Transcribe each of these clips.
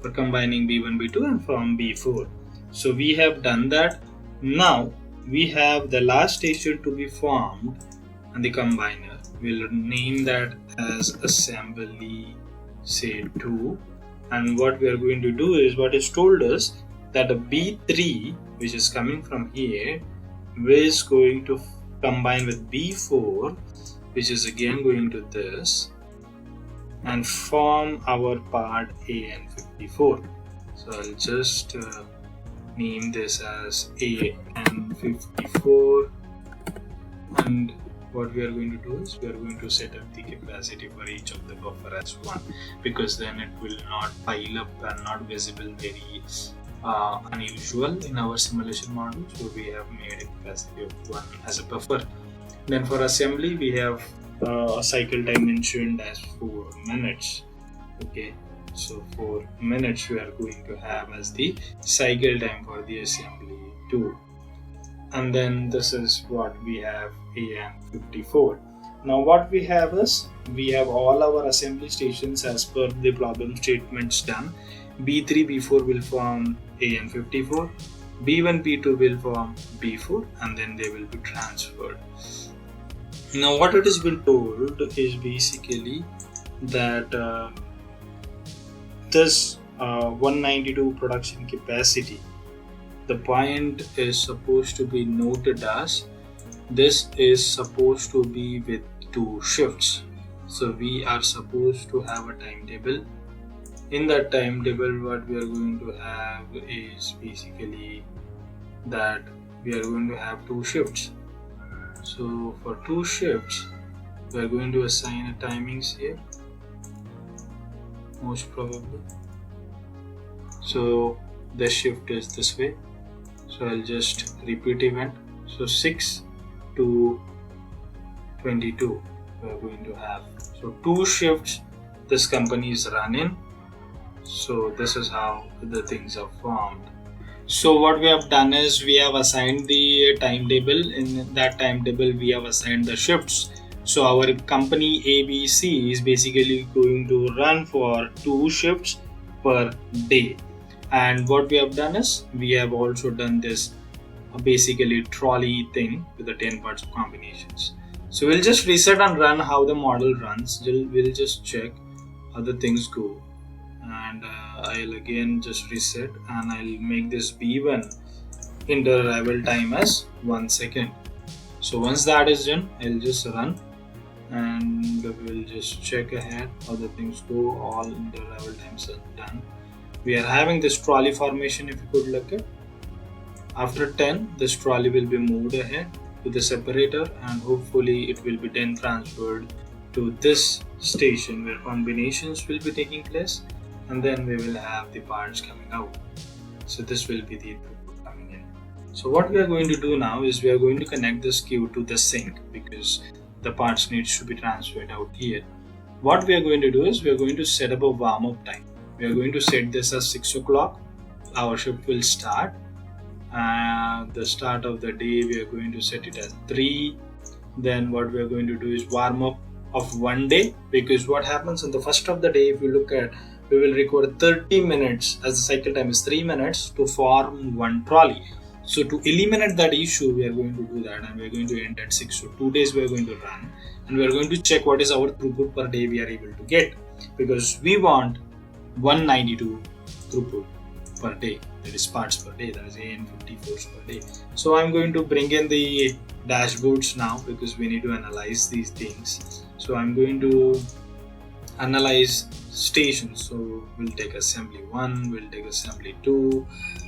for combining B1, B2 and form B4. So we have done that. Now we have the last station to be formed and the combiner. We'll name that as assembly say 2, and what we are going to do is what is told us that the B3 which is coming from here is going to combine with B4 which is again going to this and form our part AN54. So I'll just name this as AN54, and what we are going to do is we are going to set up the capacity for each of the buffer as 1, because then it will not pile up and not visible very unusual in our simulation model. So we have made a capacity of 1 as a buffer. Then for assembly we have a cycle time mentioned as 4 minutes. Okay, so 4 minutes we are going to have as the cycle time for the assembly 2. And then this is what we have AN54. Now what we have is we have all our assembly stations as per the problem statements done. B3, B4 will form AN54, B1, B2 will form B4, and then they will be transferred. Now what it has been told is basically that this 192 production capacity, the point is supposed to be noted as this is supposed to be with 2 shifts. So we are supposed to have a timetable. In that timetable what we are going to have is basically that we are going to have 2 shifts. So for 2 shifts we are going to assign a timings here, most probably. So the shift is this way. So I'll just repeat event. So 6 to 22 we are going to have. So 2 shifts this company is running. So this is how the things are formed. So what we have done is we have assigned the timetable. In that timetable we have assigned the shifts. So our company ABC is basically going to run for 2 shifts per day. And what we have done is we have also done this basically trolley thing with the 10 parts of combinations. So we'll just reset and run how the model runs. We'll just check how the things go, and I'll again just reset and I'll make this B1 inter-arrival time as 1 second. So once that is done, I'll just run and we'll just check ahead how the things go. All inter-arrival times are done. We are having this trolley formation. If you could look at, after 10 this trolley will be moved ahead to the separator, and hopefully it will be then transferred to this station where combinations will be taking place, and then we will have the parts coming out. So this will be the throughput coming in. So what we are going to do now is we are going to connect this queue to the sink, because the parts needs to be transferred out here. What we are going to do is we are going to set up a warm-up time. We are going to set this as 6 o'clock. Our shift will start. The start of the day we are going to set it as 3. Then what we are going to do is warm up of 1 day, because what happens on the first of the day, if you look at, we will require 30 minutes as the cycle time is 3 minutes to form 1 trolley. So to eliminate that issue, we are going to do that, and we are going to end at 6. So 2 days we are going to run, and we are going to check what is our throughput per day we are able to get, because we want 192 throughput per day, that is parts per day, that is AN54 per day. So I'm going to bring in the dashboards now, because we need to analyze these things. So I'm going to analyze stations. So we'll take assembly 1, we'll take assembly 2,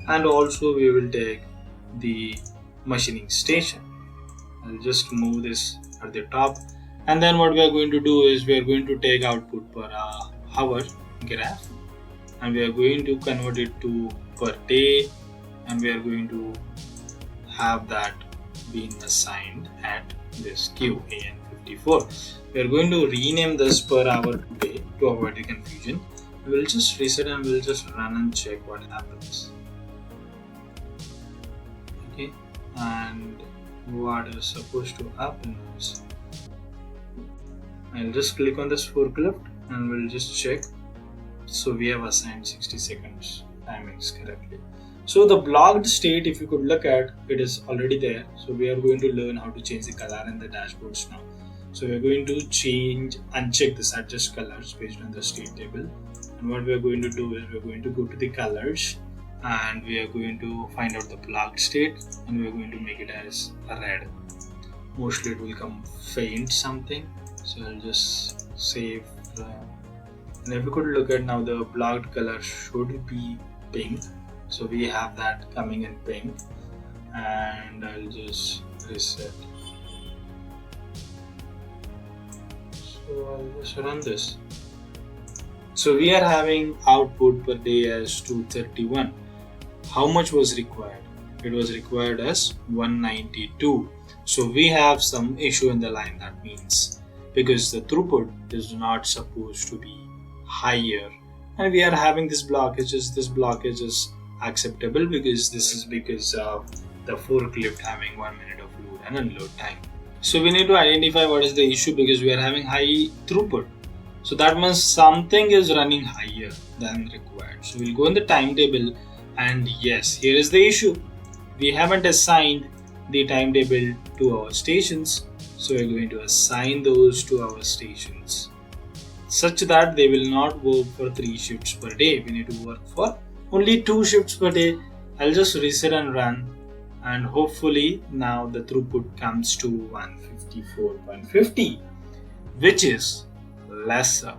and also we will take the machining station. I'll just move this at the top, and then what we are going to do is we are going to take output per hour graph, and we are going to convert it to per day, and we are going to have that being assigned at this queue AN54. We are going to rename this per hour today to avoid the confusion. We'll just reset and we'll just run and check what happens. Okay, and what is supposed to happen is I'll just click on this forklift and we'll just check So we have assigned 60 seconds timings correctly. So the blocked state, if you could look at, it is already there. So we are going to learn how to change the color in the dashboards now. So we are going to uncheck this adjust colors based on the state table. And what we are going to do is we are going to go to the colors and we are going to find out the blocked state and we are going to make it as a red. Mostly it will come faint something. So I'll just save. And if you could look at now, the blocked color should be pink. So we have that coming in pink, and I'll just reset. So I'll just run this. So we are having output per day as 231. How much was required? It was required as 192. So we have some issue in the line. That means because the throughput is not supposed to be higher, and we are having this blockage. This blockage is acceptable because this is because of the forklift having 1 minute of load and unload time. So we need to identify what is the issue because we are having high throughput. So that means something is running higher than required. So we'll go in the timetable, and yes, here is the issue. We haven't assigned the timetable to our stations. So we're going to assign those to our stations such that they will not work for 3 shifts per day. We need to work for only 2 shifts per day. I'll just reset and run, and hopefully now the throughput comes to 154.50, which is lesser.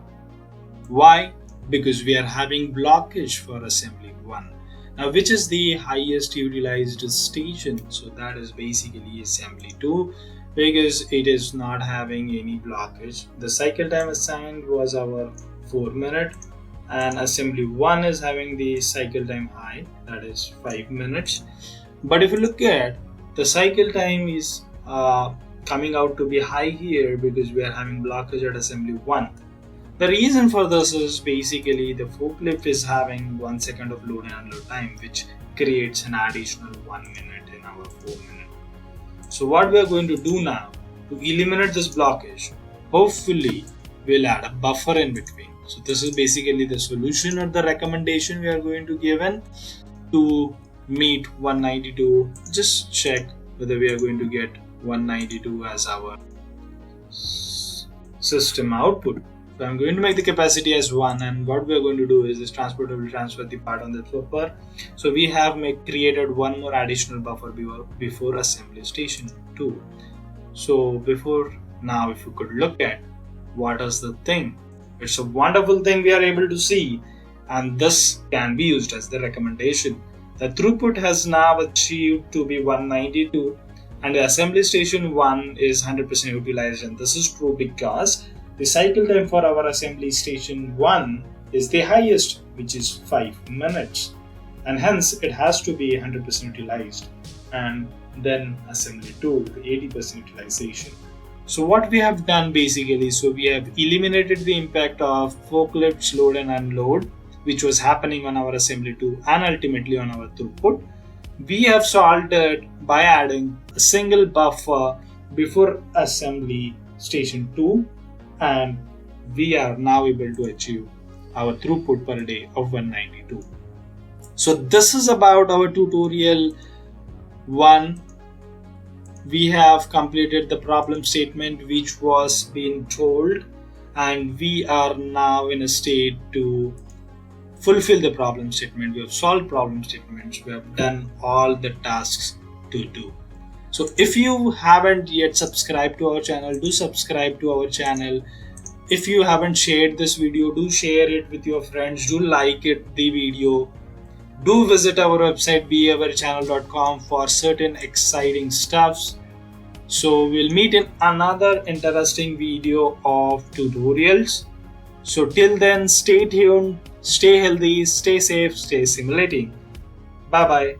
Why? Because we are having blockage for assembly 1. Now, which is the highest utilized station? So that is basically assembly 2, because it is not having any blockage. The cycle time assigned was our 4 minutes, and assembly 1 is having the cycle time high, that is 5 minutes. But if you look at the cycle time is coming out to be high here because we are having blockage at assembly 1. The reason for this is basically the forklift is having 1 second of load and unload time, which creates an additional 1 minute in our 4 minutes. So what we are going to do now to eliminate this blockage, hopefully we'll add a buffer in between. So this is basically the solution or the recommendation we are going to give in to meet 192. Just check whether we are going to get 192 as our system output. So I'm going to make the capacity as 1, and what we are going to do is this transporter will transfer the part on the buffer. So we have created one more additional buffer before assembly station 2. So before now, if you could look at what is the thing, it's a wonderful thing we are able to see, and this can be used as the recommendation. The throughput has now achieved to be 192, and the assembly station 1 is 100% utilized, and this is true because the cycle time for our assembly station 1 is the highest, which is 5 minutes, and hence it has to be 100% utilized. And then assembly 2, the 80% utilization. So what we have done basically, so we have eliminated the impact of forklifts load and unload, which was happening on our assembly 2 and ultimately on our throughput. We have solved it by adding a single buffer before assembly station 2, and we are now able to achieve our throughput per day of 192. So this is about our tutorial 1. We have completed the problem statement which was being told, and we are now in a state to fulfill the problem statement. We have solved problem statements. We have done all the tasks to do. So if you haven't yet subscribed to our channel, do subscribe to our channel. If you haven't shared this video, do share it with your friends. Do like the video. Do visit our website behaviorchannel.com for certain exciting stuffs. So we'll meet in another interesting video of tutorials. So till then, stay tuned, stay healthy, stay safe, stay simulating. Bye bye.